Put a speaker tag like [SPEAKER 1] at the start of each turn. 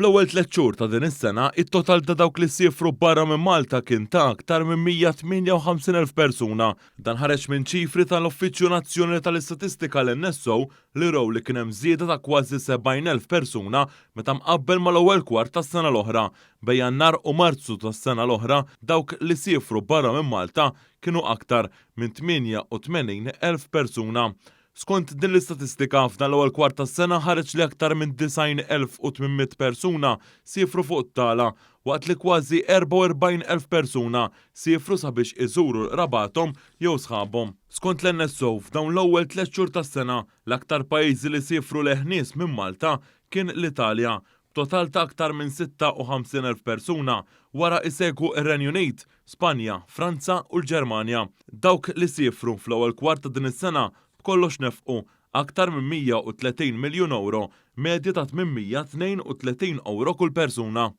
[SPEAKER 1] Fl-ewwel 3 xhur ta' din is-sena, it-total ta' dawk li siefru barra minn Malta kien ta' aktar minn 158,000 persuna. Dan ħareġ minn ċifri tal-Uffiċċju Nazzjonali tal-Istatistika l-NSO li raw li kien hemm żieda ta' kważi 70,000 persuna meta mqabbel mal-ewwel kwart tas-sena l-oħra. Bejn Jannar u Marzu tas-sena l-oħra dawk li siefru barra minn Malta kienu aktar minn 88,000 persuna. Skont din l-istatistika f'dan l-ewwel kwart tas-sena ħareġ li aktar minn 90,800 persuna siefru fuq it-tala waqt li kważi 44,000 persuna siefru sabiex iżuru rabathom jew sħabhom. Skont l-NSO f'dawn l-ewwel 3 xhur tas-sena l-aktar pajjiżi li siefru leħnies minn Malta kien l-Italja b'total ta' aktar minn 56,000 persuna wara isegwu ir-Renju Unit, Spanja, Franza u l-Ġermanja. Dawk li siefru fl-ewwel kwart ta' din is-sena b'kollox nefqu aktar minn 130 miljun euro, medja ta' 832 euro kull persuna.